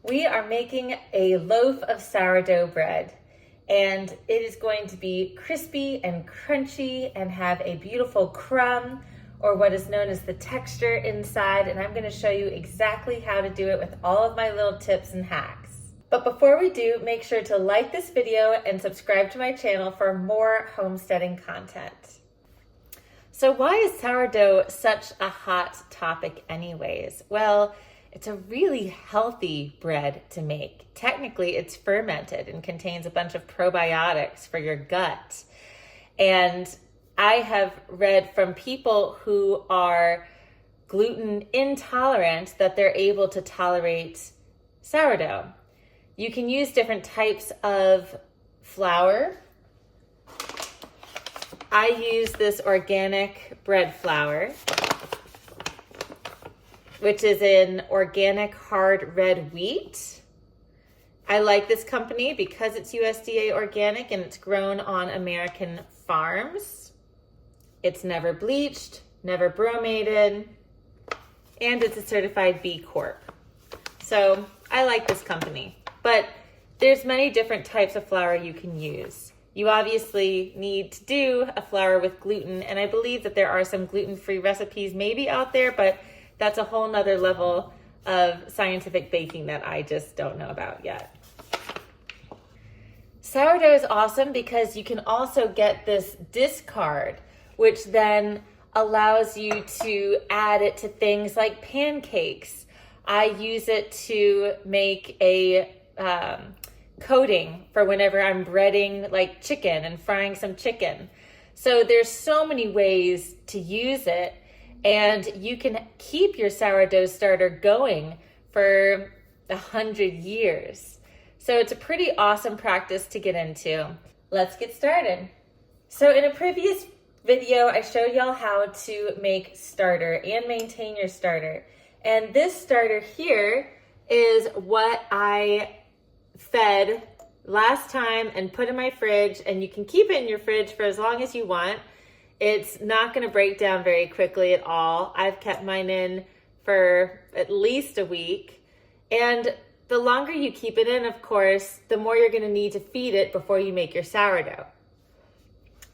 We are making a loaf of sourdough bread, and it is going to be crispy and crunchy and have a beautiful crumb, or what is known as the texture inside, and I'm going to show you exactly how to do it with all of my little tips and hacks. But before we do, make sure to like this video and subscribe to my channel for more homesteading content. So why is sourdough such a hot topic anyways? Well, it's a really healthy bread to make. Technically, it's fermented and contains a bunch of probiotics for your gut. And I have read from people who are gluten intolerant that they're able to tolerate sourdough. You can use different types of flour. I use this organic bread flour, which is an organic hard red wheat. I like this company because it's USDA organic and it's grown on American farms. It's never bleached, never bromated, and it's a certified B Corp. So I like this company, but there's many different types of flour you can use. You obviously need to do a flour with gluten, and I believe that there are some gluten-free recipes maybe out there, but that's a whole nother level of scientific baking that I just don't know about yet. Sourdough is awesome because you can also get this discard, which then allows you to add it to things like pancakes. I use it to make a coating for whenever I'm breading like chicken and frying some chicken. So there's so many ways to use it, and you can keep your sourdough starter going for 100 years. So it's a pretty awesome practice to get into. Let's get started. So in a previous video, I showed y'all how to make starter and maintain your starter. And this starter here is what I fed last time and put in my fridge, and you can keep it in your fridge for as long as you want. It's not going to break down very quickly at all. I've kept mine in for at least a week, and the longer you keep it in, of course, the more you're going to need to feed it before you make your sourdough.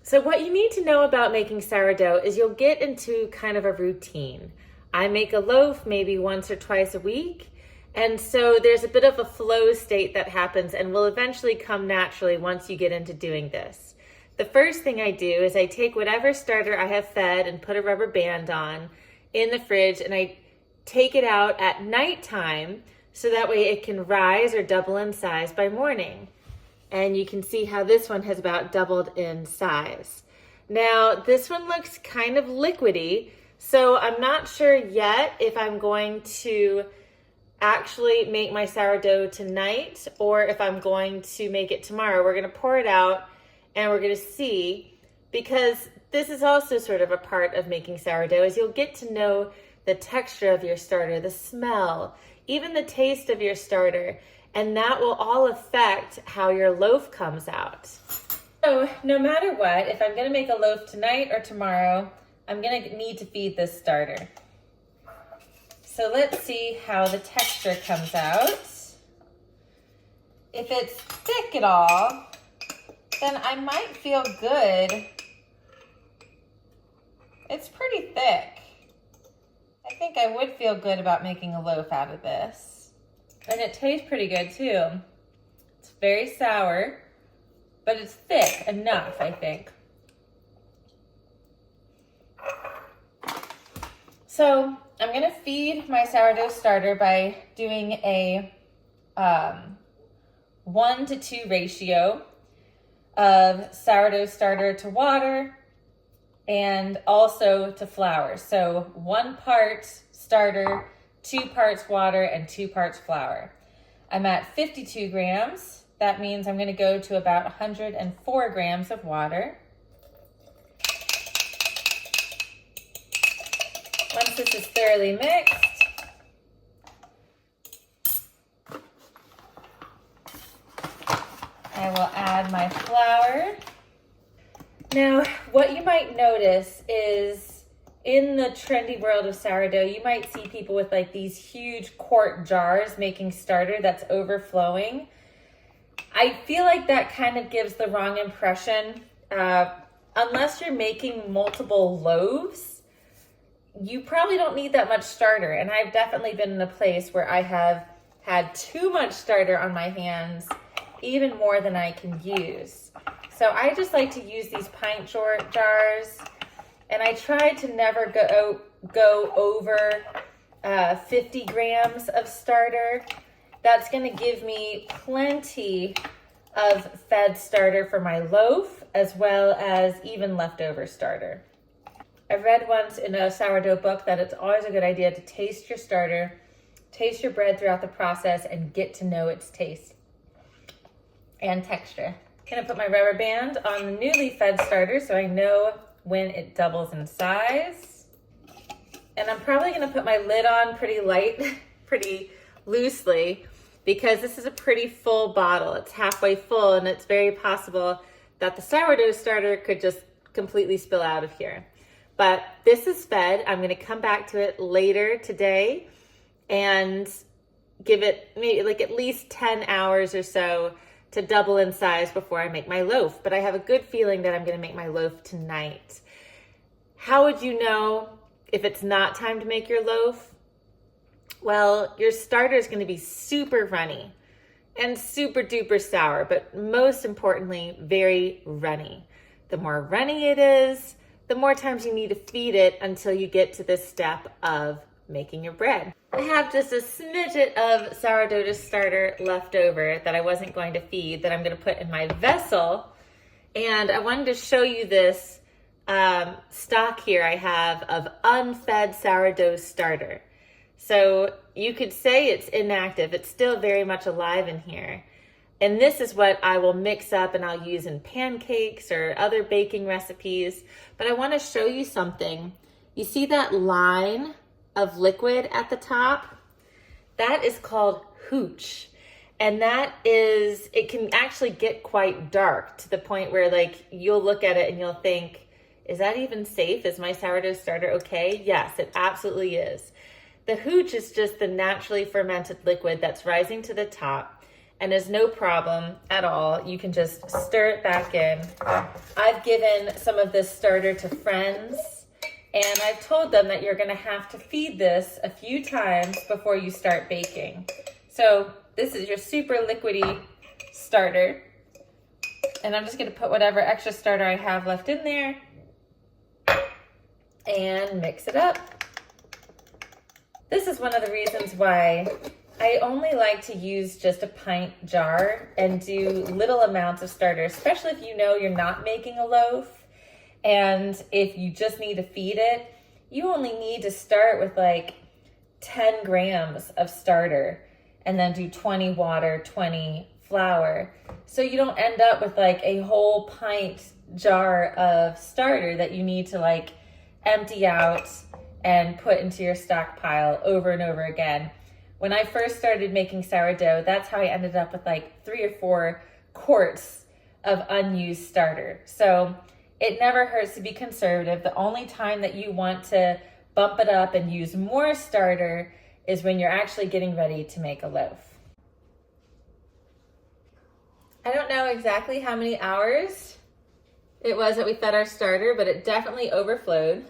So what you need to know about making sourdough is you'll get into kind of a routine. I make a loaf maybe once or twice a week. And so there's a bit of a flow state that happens and will eventually come naturally once you get into doing this. The first thing I do is I take whatever starter I have fed and put a rubber band on in the fridge, and I take it out at nighttime so that way it can rise or double in size by morning. And you can see how this one has about doubled in size. Now, this one looks kind of liquidy, so I'm not sure yet if I'm going to actually make my sourdough tonight or if I'm going to make it tomorrow. We're going to pour it out and we're going to see, because this is also sort of a part of making sourdough, is you'll get to know the texture of your starter, the smell, even the taste of your starter, and that will all affect how your loaf comes out. So no matter what, if I'm going to make a loaf tonight or tomorrow, I'm going to need to feed this starter. So let's see how the texture comes out. If it's thick at all, then I might feel good. It's pretty thick. I think I would feel good about making a loaf out of this. And it tastes pretty good too. It's very sour, but it's thick enough, I think. So I'm going to feed my sourdough starter by doing a 1-to-2 ratio of sourdough starter to water and also to flour. So 1 part starter, 2 parts water, and 2 parts flour. I'm at 52 grams. That means I'm going to go to about 104 grams of water. Once this is thoroughly mixed, I will add my flour. Now, what you might notice is in the trendy world of sourdough, you might see people with like these huge quart jars making starter that's overflowing. I feel like that kind of gives the wrong impression. Unless you're making multiple loaves, you probably don't need that much starter. And I've definitely been in a place where I have had too much starter on my hands, even more than I can use. So I just like to use these pint jars, and I try to never go over 50 grams of starter. That's gonna give me plenty of fed starter for my loaf, as well as even leftover starter. I read once in a sourdough book that it's always a good idea to taste your starter, taste your bread throughout the process, and get to know its taste and texture. I'm gonna put my rubber band on the newly fed starter so I know when it doubles in size. And I'm probably gonna put my lid on pretty light, pretty loosely, because this is a pretty full bottle. It's halfway full, and it's very possible that the sourdough starter could just completely spill out of here. But this is fed. I'm gonna come back to it later today and give it maybe like at least 10 hours or so to double in size before I make my loaf. But I have a good feeling that I'm gonna make my loaf tonight. How would you know if it's not time to make your loaf? Well, your starter is gonna be super runny and super duper sour, but most importantly, very runny. The more runny it is, the more times you need to feed it until you get to this step of making your bread. I have just a smidget of sourdough starter left over that I wasn't going to feed, that I'm going to put in my vessel. And I wanted to show you this stock here I have of unfed sourdough starter. So you could say it's inactive. It's still very much alive in here. And this is what I will mix up and I'll use in pancakes or other baking recipes. But I want to show you something. You see that line of liquid at the top? That is called hooch. And that is, it can actually get quite dark to the point where like you'll look at it and you'll think, is that even safe? Is my sourdough starter okay? Yes, it absolutely is. The hooch is just the naturally fermented liquid that's rising to the top and is no problem at all. You can just stir it back in. I've given some of this starter to friends, and I've told them that you're gonna have to feed this a few times before you start baking. So this is your super liquidy starter. And I'm just gonna put whatever extra starter I have left in there and mix it up. This is one of the reasons why I only like to use just a pint jar and do little amounts of starter, especially if you know you're not making a loaf. And if you just need to feed it, you only need to start with like 10 grams of starter and then do 20 water, 20 flour. So you don't end up with like a whole pint jar of starter that you need to like empty out and put into your stockpile over and over again. When I first started making sourdough, that's how I ended up with like 3 or 4 quarts of unused starter. So it never hurts to be conservative. The only time that you want to bump it up and use more starter is when you're actually getting ready to make a loaf. I don't know exactly how many hours it was that we fed our starter, but it definitely overflowed.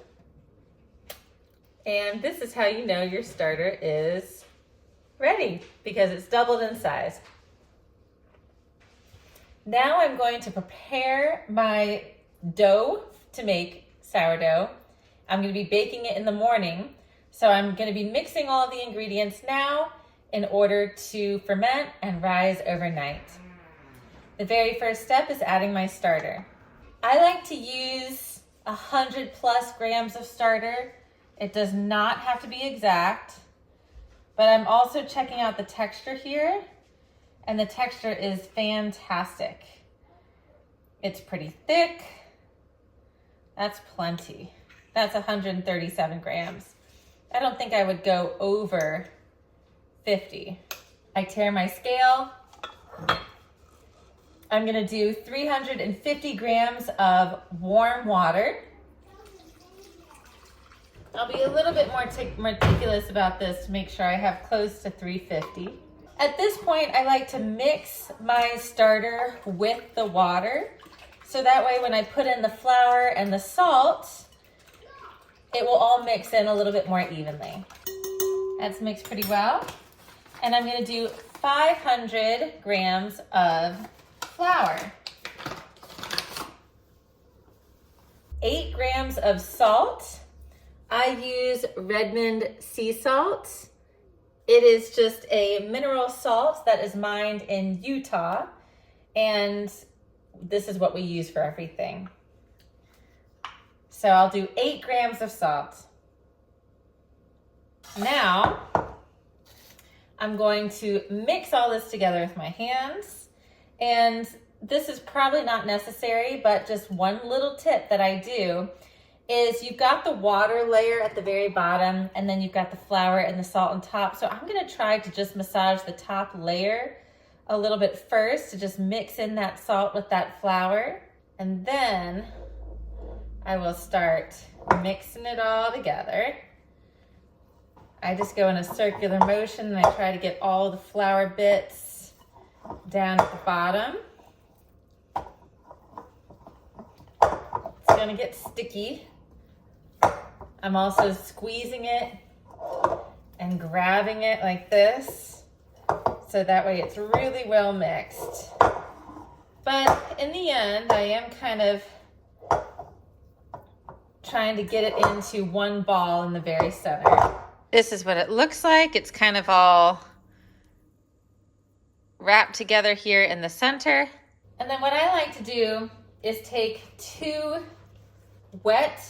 And this is how you know your starter is ready, because it's doubled in size. Now I'm going to prepare my dough to make sourdough. I'm going to be baking it in the morning, so I'm going to be mixing all of the ingredients now in order to ferment and rise overnight. The very first step is adding my starter. I like to use 100+ grams of starter. It does not have to be exact, but I'm also checking out the texture here, and the texture is fantastic. It's pretty thick. That's plenty. That's 137 grams. I don't think I would go over 50. I tare my scale. I'm gonna do 350 grams of warm water. I'll be a little bit more meticulous about this to make sure I have close to 350. At this point, I like to mix my starter with the water. So that way when I put in the flour and the salt, it will all mix in a little bit more evenly. That's mixed pretty well. And I'm gonna do 500 grams of flour. 8 grams of salt. I use Redmond sea salt. It is just a mineral salt that is mined in Utah. And this is what we use for everything. So I'll do 8 grams of salt. Now, I'm going to mix all this together with my hands. And this is probably not necessary, but just one little tip that I do is you've got the water layer at the very bottom, and then you've got the flour and the salt on top. So I'm gonna try to just massage the top layer a little bit first to just mix in that salt with that flour. And then I will start mixing it all together. I just go in a circular motion and I try to get all the flour bits down at the bottom. It's gonna get sticky. I'm also squeezing it and grabbing it like this, so that way it's really well mixed. But in the end, I am kind of trying to get it into one ball in the very center. This is what it looks like. It's kind of all wrapped together here in the center. And then what I like to do is take 2 wet,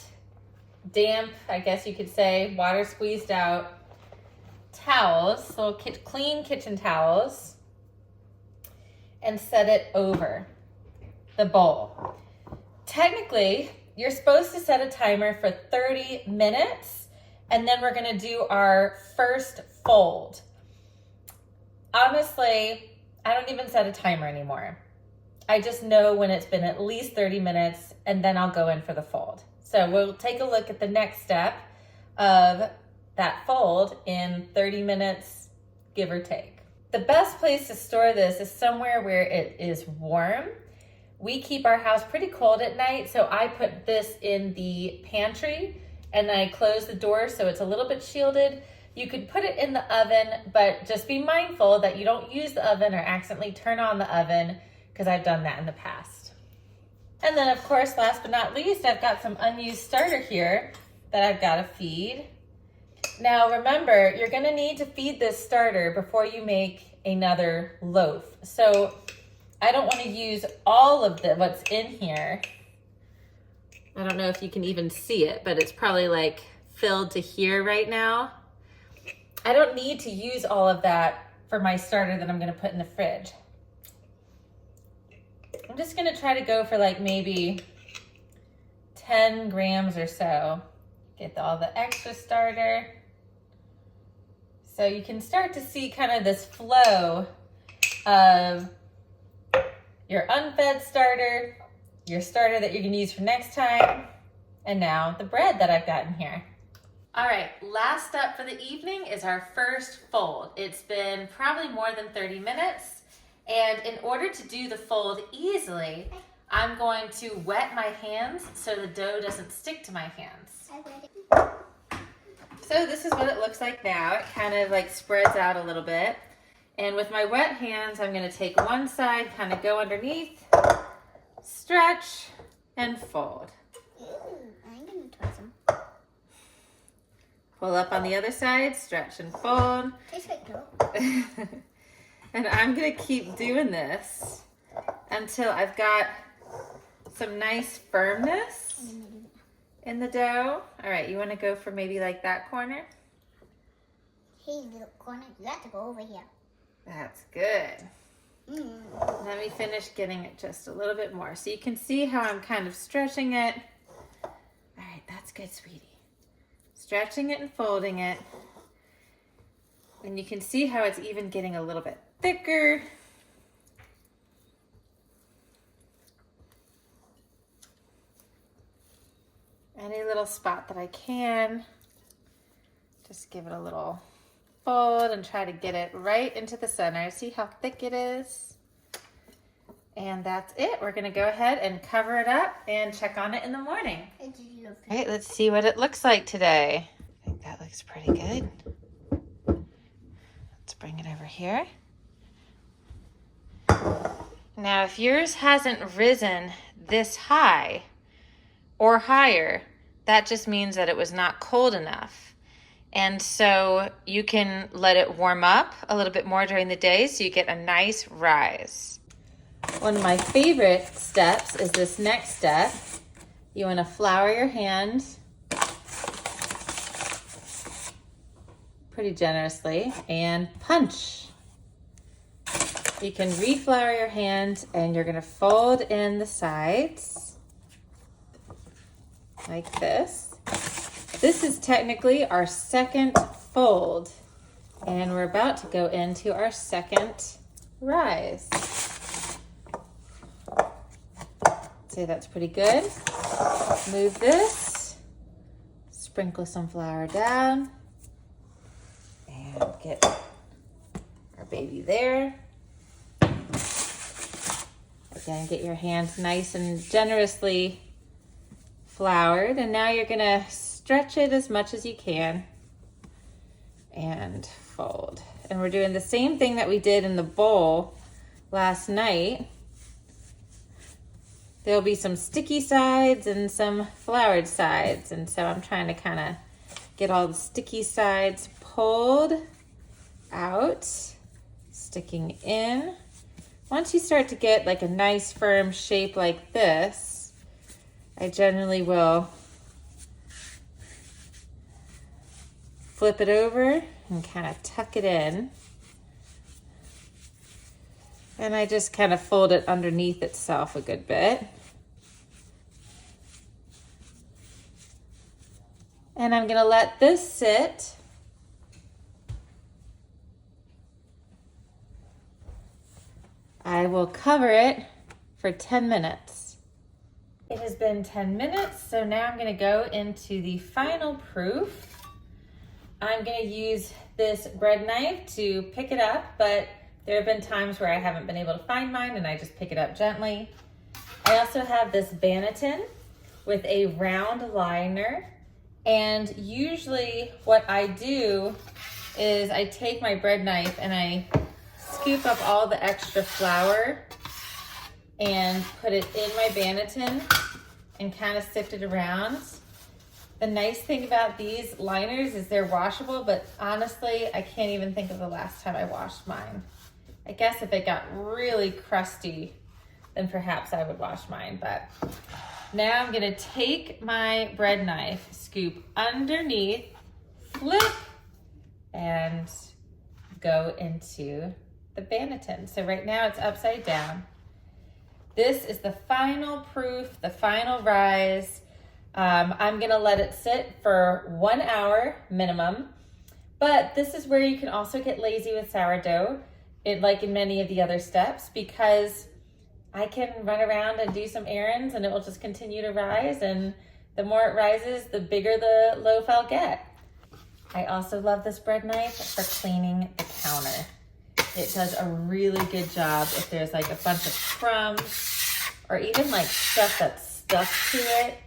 damp, I guess you could say, water squeezed out towels, little clean kitchen towels, and set it over the bowl. Technically, you're supposed to set a timer for 30 minutes, and then we're gonna do our first fold. Honestly, I don't even set a timer anymore. I just know when it's been at least 30 minutes, and then I'll go in for the fold. So we'll take a look at the next step of that fold in 30 minutes, give or take. The best place to store this is somewhere where it is warm. We keep our house pretty cold at night, so I put this in the pantry and I close the door so it's a little bit shielded. You could put it in the oven, but just be mindful that you don't use the oven or accidentally turn on the oven, because I've done that in the past. And then of course, last but not least, I've got some unused starter here that I've got to feed. Now remember, you're gonna need to feed this starter before you make another loaf. So I don't want to use all of what's in here. I don't know if you can even see it, but it's probably like filled to here right now. I don't need to use all of that for my starter that I'm gonna put in the fridge. I'm just gonna try to go for like maybe 10 grams or so. Get all the extra starter. So you can start to see kind of this flow of your unfed starter, your starter that you're gonna use for next time, and now the bread that I've got in here. All right, last up for the evening is our first fold. It's been probably more than 30 minutes. And in order to do the fold easily, I'm going to wet my hands so the dough doesn't stick to my hands. So this is what it looks like now. It kind of like spreads out a little bit. And with my wet hands, I'm gonna take one side, kind of go underneath, stretch, and fold. I'm gonna try some. Pull up on the other side, stretch and fold. Tastes like dough. And I'm gonna keep doing this until I've got some nice firmness in the dough. All right, you wanna go for maybe like that corner? Hey, little corner, you have to go over here. That's good. Let me finish getting it just a little bit more. So you can see how I'm kind of stretching it. All right, that's good, sweetie. Stretching it and folding it. And you can see how it's even getting a little bit thicker. Any little spot that I can. Just give it a little fold and try to get it right into the center. See how thick it is? And that's it. We're gonna go ahead and cover it up and check on it in the morning. All right, let's see what it looks like today. I think that looks pretty good. Let's bring it over here. Now, if yours hasn't risen this high or higher, that just means that it was not cold enough. And so you can let it warm up a little bit more during the day so you get a nice rise. One of my favorite steps is this next step. You want to flour your hand pretty generously and punch. You can reflour your hand and you're going to fold in the sides like this. This is technically our second fold, and we're about to go into our second rise. Say that's pretty good. Move this, sprinkle some flour down, and get our baby there. Again, get your hands nice and generously floured, and now you're gonna stretch it as much as you can and fold. And we're doing the same thing that we did in the bowl last night. There'll be some sticky sides and some floured sides, and so I'm trying to kind of get all the sticky sides pulled out, sticking in. Once you start to get like a nice firm shape like this, I generally will flip it over and kind of tuck it in. And I just kind of fold it underneath itself a good bit. And I'm gonna let this sit. I will cover it for 10 minutes. It has been 10 minutes, so now I'm gonna go into the final proof. I'm gonna use this bread knife to pick it up, but there have been times where I haven't been able to find mine and I just pick it up gently. I also have this banneton with a round liner, and usually what I do is I take my bread knife and I scoop up all the extra flour and put it in my banneton and kind of sift it around. The nice thing about these liners is they're washable, but honestly, I can't even think of the last time I washed mine. I guess if it got really crusty, then perhaps I would wash mine. But now I'm gonna take my bread knife, scoop underneath, flip, and go into the banneton. So right now it's upside down. This is the final proof, the final rise. I'm gonna let it sit for 1 hour minimum, but this is where you can also get lazy with sourdough, like in many of the other steps, because I can run around and do some errands and it will just continue to rise, and the more it rises, the bigger the loaf I'll get. I also love this bread knife for cleaning the counter. It does a really good job if there's like a bunch of crumbs or even like stuff that's stuck to it.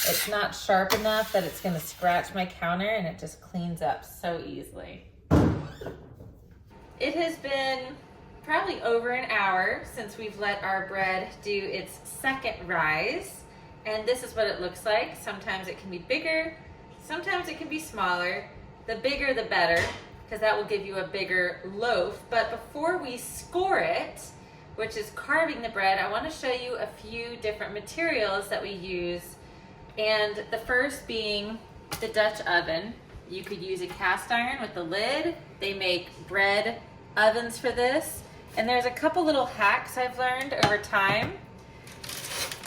It's not sharp enough that it's gonna scratch my counter, and it just cleans up so easily. It has been probably over an hour since we've let our bread do its second rise, and this is what it looks like. Sometimes it can be bigger, sometimes it can be smaller. The bigger the better, because that will give you a bigger loaf. But before we score it, which is carving the bread, I want to show you a few different materials that we use. And the first being the Dutch oven. You could use a cast iron with the lid. They make bread ovens for this. And there's a couple little hacks I've learned over time.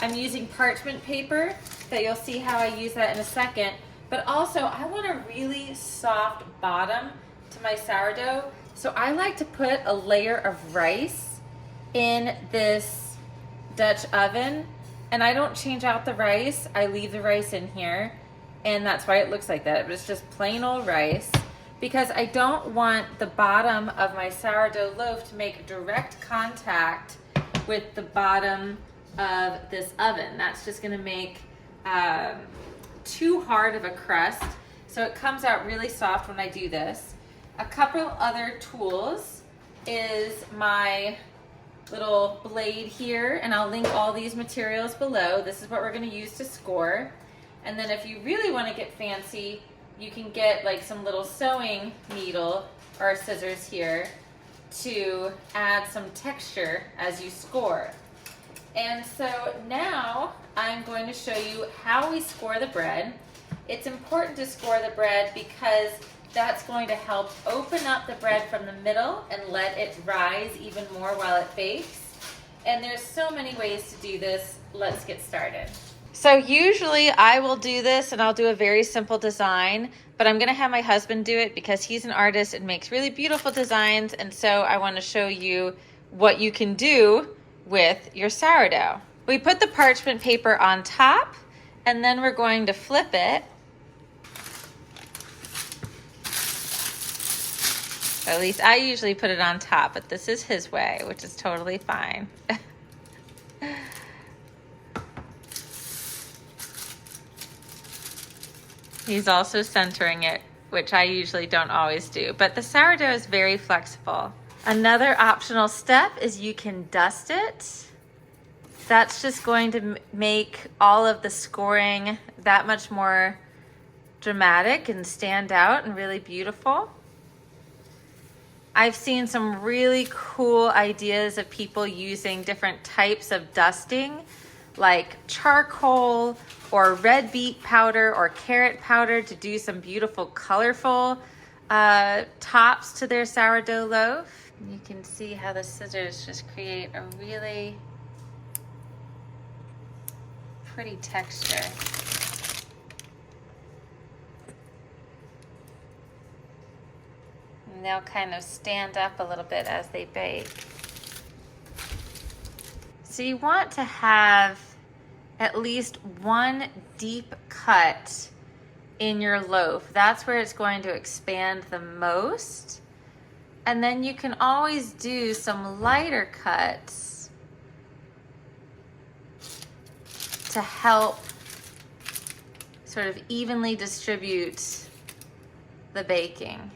I'm using parchment paper, that you'll see how I use that in a second. But also, I want a really soft bottom to my sourdough. So I like to put a layer of rice in this Dutch oven. And I don't change out the rice. I leave the rice in here. and that's why it looks like that. But it's just plain old rice, because I don't want the bottom of my sourdough loaf to make direct contact with the bottom of this oven. That's just gonna make too hard of a crust. So it comes out really soft when I do this. A couple other tools is my little blade here, and I'll link all these materials below. This is what we're gonna use to score. And then if you really wanna get fancy, you can get like some little sewing needle or scissors here to add some texture as you score. And so now I'm going to show you how we score the bread. It's important to score the bread because that's going to help open up the bread from the middle and let it rise even more while it bakes. And there's so many ways to do this. Let's get started. So usually I will do this and I'll do a very simple design, but I'm gonna have my husband do it because he's an artist and makes really beautiful designs. And so I wanna show you what you can do with your sourdough. We put the parchment paper on top, and then we're going to flip it. At least I usually put it on top, but this is his way, which is totally fine. He's also centering it, which I usually don't always do, but the sourdough is very flexible. Another optional step is you can dust it. That's just going to make all of the scoring that much more dramatic and stand out and really beautiful. I've seen some really cool ideas of people using different types of dusting, like charcoal or red beet powder or carrot powder, to do some beautiful, colorful tops to their sourdough loaf. You can see how the scissors just create a really pretty texture. And they'll kind of stand up a little bit as they bake. So you want to have at least one deep cut in your loaf. That's where it's going to expand the most. And then you can always do some lighter cuts to help sort of evenly distribute the baking.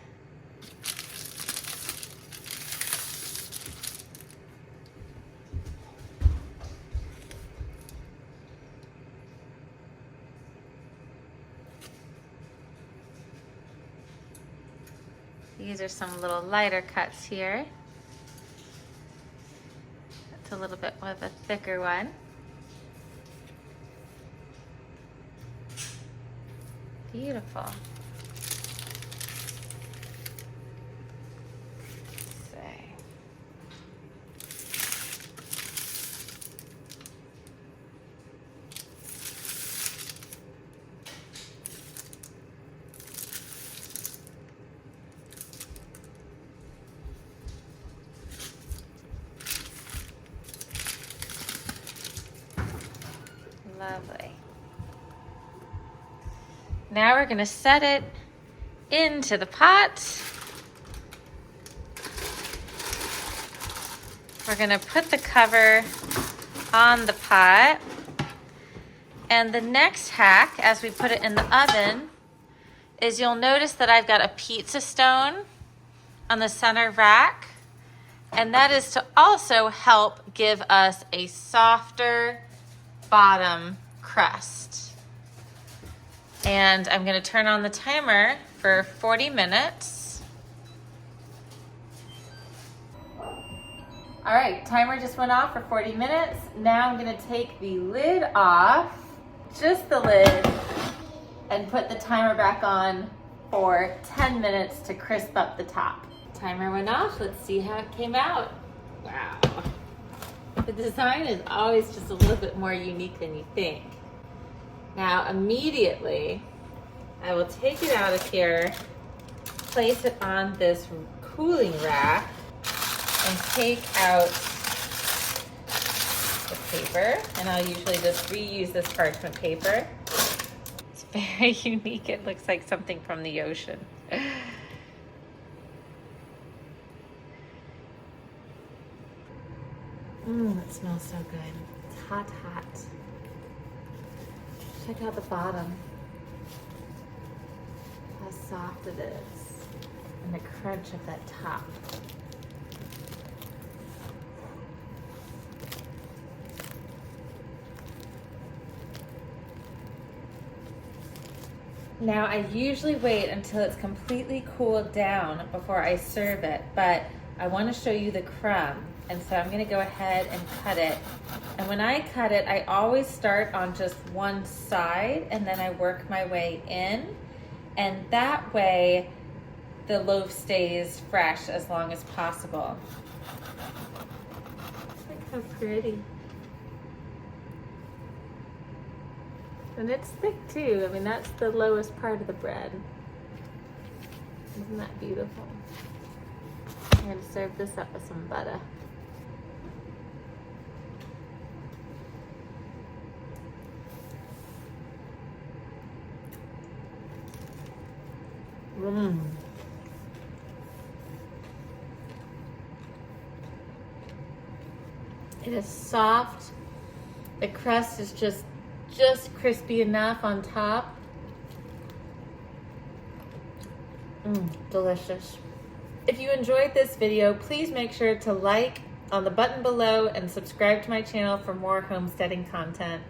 These are some little lighter cuts here. It's a little bit of a thicker one. Beautiful. Lovely. Now we're going to set it into the pot. We're going to put the cover on the pot. And the next hack, as we put it in the oven, is you'll notice that I've got a pizza stone on the center rack. And that is to also help give us a softer bottom crust. And I'm going to turn on the timer for 40 minutes. All right, timer just went off for 40 minutes. Now I'm going to take the lid off, just the lid, and put the timer back on for 10 minutes to crisp up the top. Timer went off. Let's see how it came out. Wow. The design is always just a little bit more unique than you think. Now, immediately, I will take it out of here, place it on this cooling rack, and take out the paper. And I'll usually just reuse this parchment paper. It's very unique. It looks like something from the ocean. It smells so good. It's hot, hot. Check out the bottom. How soft it is. And the crunch of that top. Now I usually wait until it's completely cooled down before I serve it, but I want to show you the crumb. And so I'm going to go ahead and cut it. And when I cut it, I always start on just one side and then I work my way in. And that way the loaf stays fresh as long as possible. Look how pretty. And it's thick too. I mean, that's the lowest part of the bread. Isn't that beautiful? I'm going to serve this up with some butter. It is soft. The crust is just crispy enough on top. Delicious. If you enjoyed this video, please make sure to like on the button below and subscribe to my channel for more homesteading content.